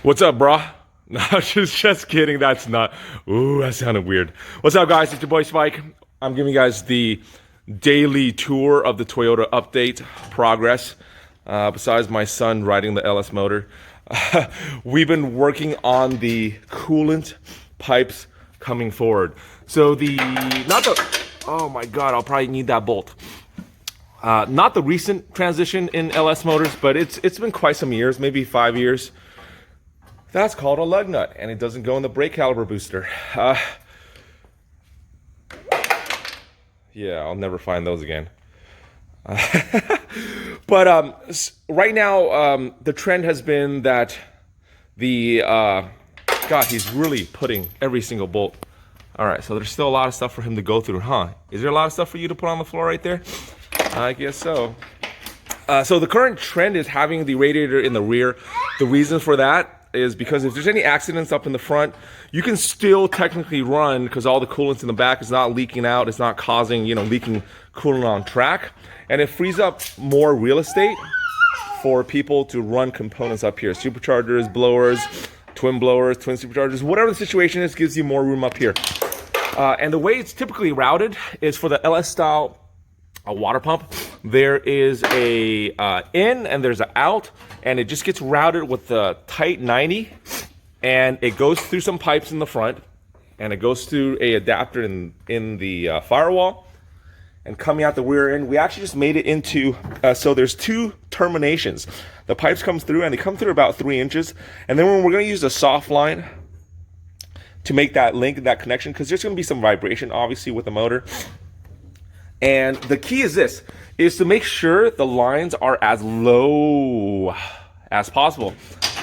What's up, brah? No, just kidding. That's not. Ooh, that sounded weird. What's up, guys? It's your boy Spike. I'm giving you guys the daily tour of the Toyota update progress. Besides my son riding the LS motor, we've been working on the coolant pipes coming forward. So oh my God, I'll probably need that bolt. Not the recent transition in LS motors, but it's been quite some years, maybe 5 years. That's called a lug nut, and it doesn't go in the brake caliper booster. Yeah, I'll never find those again. But right now, the trend has been that God, he's really putting every single bolt. All right, so there's still a lot of stuff for him to go through, huh? Is there a lot of stuff for you to put on the floor right there? I guess so. So the current trend is having the radiator in the rear. The reason for that is because if there's any accidents up in the front, you can still technically run because all the coolant's in the back is not leaking out. It's not causing, leaking coolant on track. And it frees up more real estate for people to run components up here. Superchargers, blowers, twin superchargers, whatever the situation is, gives you more room up here. And the way it's typically routed is for the LS style water pump. There is a in and there's an out, and it just gets routed with the tight 90, and it goes through some pipes in the front, and it goes through a adapter in the firewall, and coming out the rear end. We actually just made it into so there's two terminations. The pipes come through, and they come through about 3 inches, and then when we're going to use a soft line to make that link, that connection, because there's going to be some vibration obviously with the motor. And the key is to make sure the lines are as low as possible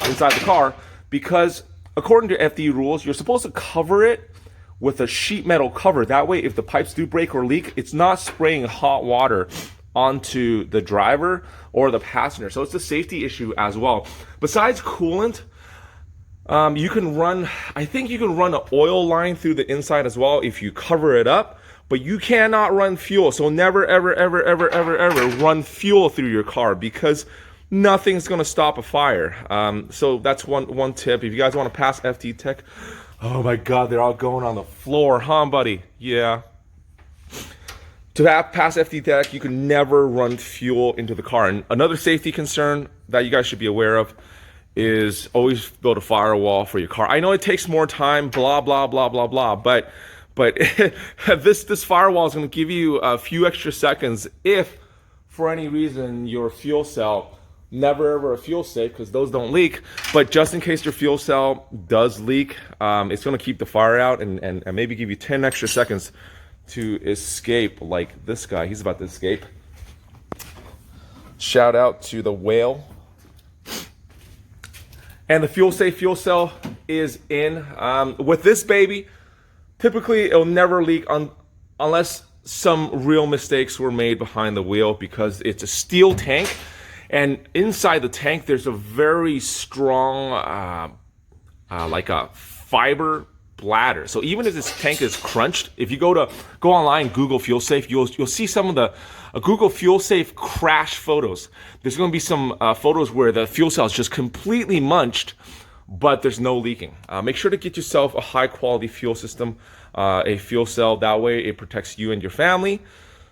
inside the car, because according to FD rules, you're supposed to cover it with a sheet metal cover. That way, if the pipes do break or leak, it's not spraying hot water onto the driver or the passenger. So it's a safety issue as well. Besides coolant, you can run an oil line through the inside as well if you cover it up. But you cannot run fuel. So never, ever, ever, ever, ever, ever run fuel through your car, because nothing's going to stop a fire. So that's one tip. If you guys want to pass FD Tech, oh my God, they're all going on the floor, huh, buddy? Yeah. To pass FD Tech, you can never run fuel into the car. And another safety concern that you guys should be aware of is always build a firewall for your car. I know it takes more time, blah, blah, blah, blah, blah, but this firewall is going to give you a few extra seconds if, for any reason, your fuel cell, never ever a fuel safe because those don't leak, but just in case your fuel cell does leak, it's going to keep the fire out and maybe give you 10 extra seconds to escape, like this guy. He's about to escape. Shout out to the whale. And the fuel safe fuel cell is in. With this baby, typically, it'll never leak unless some real mistakes were made behind the wheel, because it's a steel tank, and inside the tank there's a very strong, like a fiber bladder. So even if this tank is crunched, if you go online, Google fuel safe, you'll see some of the Google fuel safe crash photos. There's going to be some photos where the fuel cell is just completely munched, but there's no leaking. Make sure to get yourself a high quality fuel system, a fuel cell. That way it protects you and your family.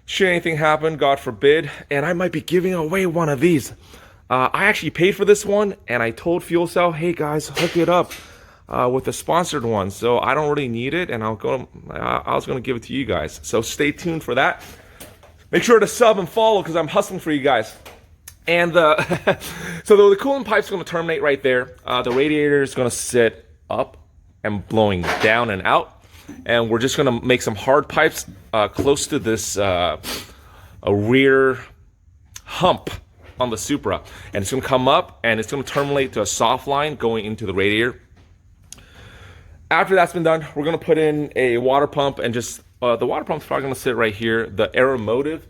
Should anything happen, God forbid, and I might be giving away one of these. I actually paid for this one, and I told Fuel Cell, hey guys, hook it up with a sponsored one. So I don't really need it, and I was going to give it to you guys. So stay tuned for that. Make sure to sub and follow, because I'm hustling for you guys. And so the coolant pipe's going to terminate right there. The radiator is going to sit up and blowing down and out. And we're just going to make some hard pipes close to this a rear hump on the Supra. And it's going to come up, and it's going to terminate to a soft line going into the radiator. After that's been done, we're going to put in a water pump, and just the water pump's probably going to sit right here. The Aeromotive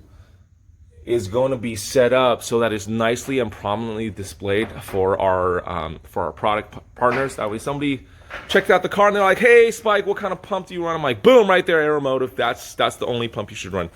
is going to be set up so that it's nicely and prominently displayed for our product partners. That way somebody checked out the car and they're like, hey Spike, what kind of pump do you run? I'm like, boom, right there, Aeromotive. That's the only pump you should run.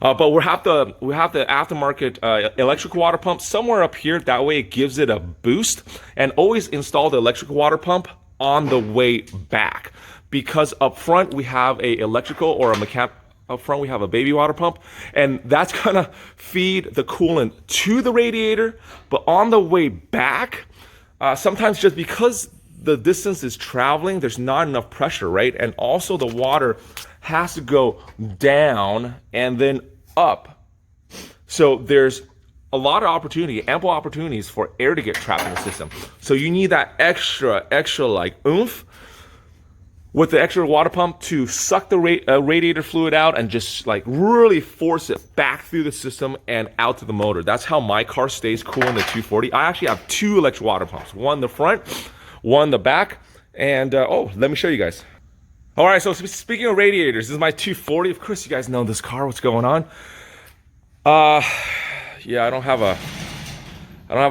But we have the aftermarket electric water pump somewhere up here. That way it gives it a boost. And always install the electric water pump on the way back, because up front we have a electrical or a mechanical. Up front we have a baby water pump, and that's gonna feed the coolant to the radiator. But on the way back, sometimes just because the distance is traveling, there's not enough pressure, right? And also the water has to go down and then up. So there's a lot of opportunity, ample opportunities for air to get trapped in the system. So you need that extra like oomph with the extra water pump to suck the radiator fluid out and just like really force it back through the system and out to the motor. That's how my car stays cool in the 240. I actually have 2 electric water pumps, one in the front, one in the back. And oh, let me show you guys. All right, so speaking of radiators, this is my 240. Of course, you guys know this car, what's going on. Yeah, I don't have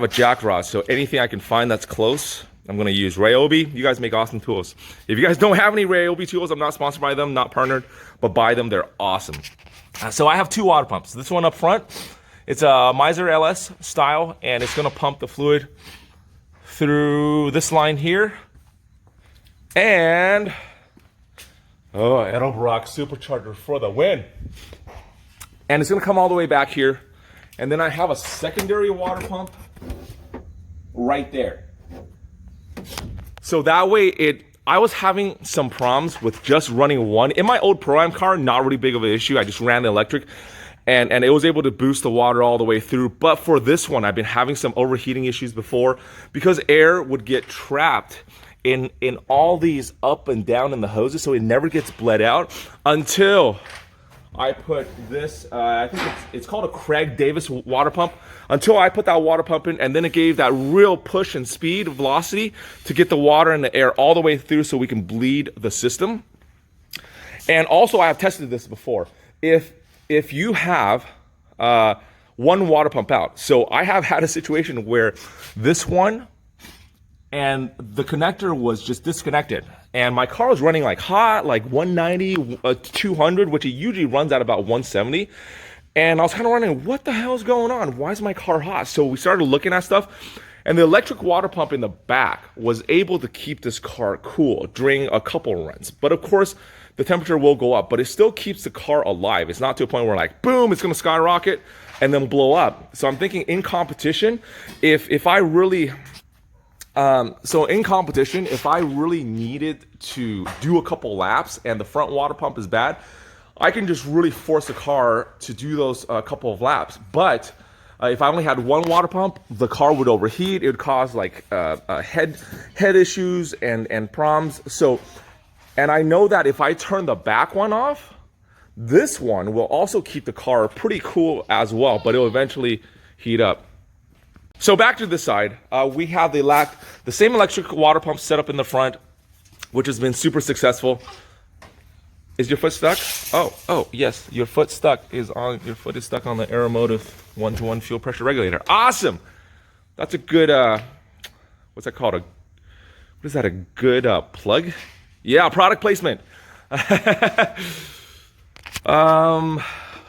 a jack rod, so anything I can find that's close, I'm gonna use. Ryobi, you guys make awesome tools. If you guys don't have any Ryobi tools, I'm not sponsored by them, not partnered, but buy them, they're awesome. So I have 2 water pumps. This one up front, it's a Miser LS style, and it's gonna pump the fluid through this line here. And, oh, Edelbrock supercharger for the win. And it's gonna come all the way back here. And then I have a secondary water pump right there. So that way I was having some problems with just running one. In my old Pro-Am car, not really big of an issue. I just ran the electric and it was able to boost the water all the way through. But for this one, I've been having some overheating issues before because air would get trapped in all these up and down in the hoses, so it never gets bled out until I put this, I think it's called a Craig Davis water pump, until I put that water pump in, and then it gave that real push and speed, velocity, to get the water and the air all the way through so we can bleed the system. And also, I have tested this before. If you have one water pump out, so I have had a situation where this one and the connector was just disconnected. And my car was running like hot, like 190, 200, which it usually runs at about 170. And I was kind of wondering, what the hell is going on? Why is my car hot? So we started looking at stuff, and the electric water pump in the back was able to keep this car cool during a couple runs. But of course, the temperature will go up, but it still keeps the car alive. It's not to a point where like, boom, it's gonna skyrocket and then blow up. So I'm thinking in competition, if I really needed to do a couple laps and the front water pump is bad, I can just really force the car to do those couple of laps. But if I only had one water pump, the car would overheat. It would cause like head issues and problems. So, and I know that if I turn the back one off, this one will also keep the car pretty cool as well, but it'll eventually heat up. So back to this side, we have the same electric water pump set up in the front, which has been super successful. Is your foot stuck? Oh, yes, your foot is stuck on the Aeromotive 1-to-1 fuel pressure regulator. Awesome! That's a good, what's that called? What is that, a good plug? Yeah, product placement.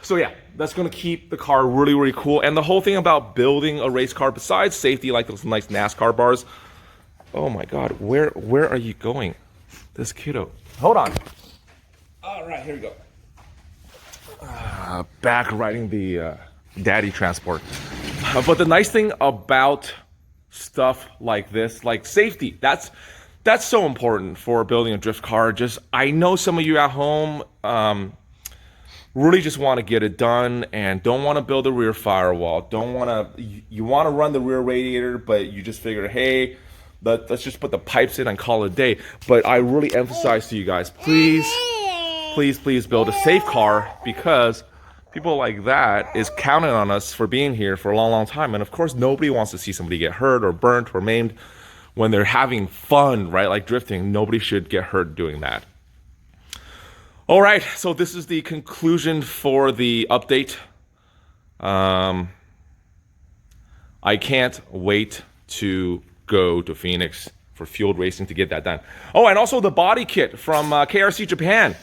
So yeah, that's gonna keep the car really, really cool. And the whole thing about building a race car, besides safety, like those nice NASCAR bars. Oh my God, where are you going? This kiddo. Hold on. All right, here we go. Back riding the daddy transport. But the nice thing about stuff like this, like safety, that's so important for building a drift car. I know some of you at home really just want to get it done and don't want to build a rear firewall. You want to run the rear radiator, but you just figure, hey, let's just put the pipes in and call it a day. But I really emphasize to you guys, please build a safe car, because people like that is counting on us for being here for a long, long time. And of course, nobody wants to see somebody get hurt or burnt or maimed when they're having fun, right? Like drifting. Nobody should get hurt doing that. All right, so this is the conclusion for the update. I can't wait to go to Phoenix for field racing to get that done. Oh, and also the body kit from KRC Japan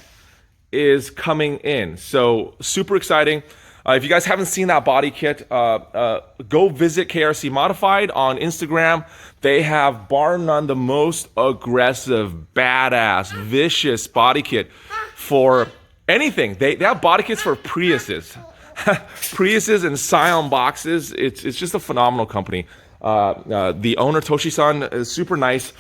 is coming in. So super exciting. If you guys haven't seen that body kit, go visit KRC Modified on Instagram. They have, bar none, the most aggressive, badass, vicious body kit for anything. They have body kits for Priuses. Priuses and Scion boxes. It's just a phenomenal company. The owner, Toshi-san, is super nice.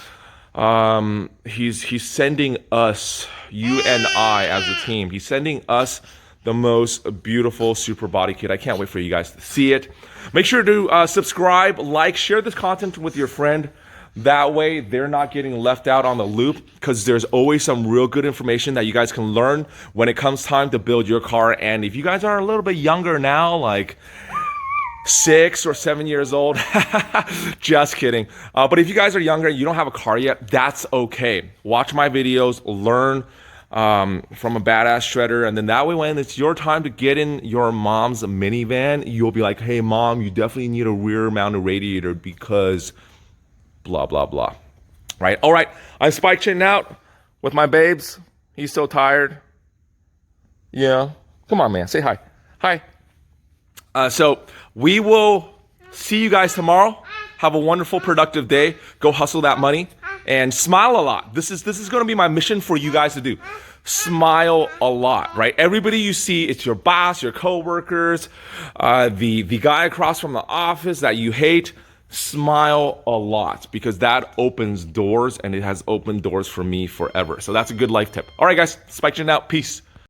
He's sending us, you and I as a team, he's sending us the most beautiful Supra body kit. I can't wait for you guys to see it. Make sure to subscribe, like, share this content with your friend. That way they're not getting left out on the loop, because there's always some real good information that you guys can learn when it comes time to build your car. And if you guys are a little bit younger now, like 6 or 7 years old, just kidding. But if you guys are younger and you don't have a car yet, that's okay. Watch my videos, learn from a badass shredder, and then that way when it's your time to get in your mom's minivan, you'll be like, hey mom, you definitely need a rear mounted radiator because blah blah blah. Right? All right, I'm Spike Chen out with my babes. He's so tired. Yeah, come on man, say hi. Hi. So we will see you guys tomorrow. Have a wonderful, productive day. Go hustle that money and smile a lot. This is going to be my mission for you guys to do. Smile a lot, right? Everybody you see, it's your boss, your coworkers, the guy across from the office that you hate. Smile a lot, because that opens doors, and it has opened doors for me forever. So that's a good life tip. All right, guys, Spike Chen out. Peace.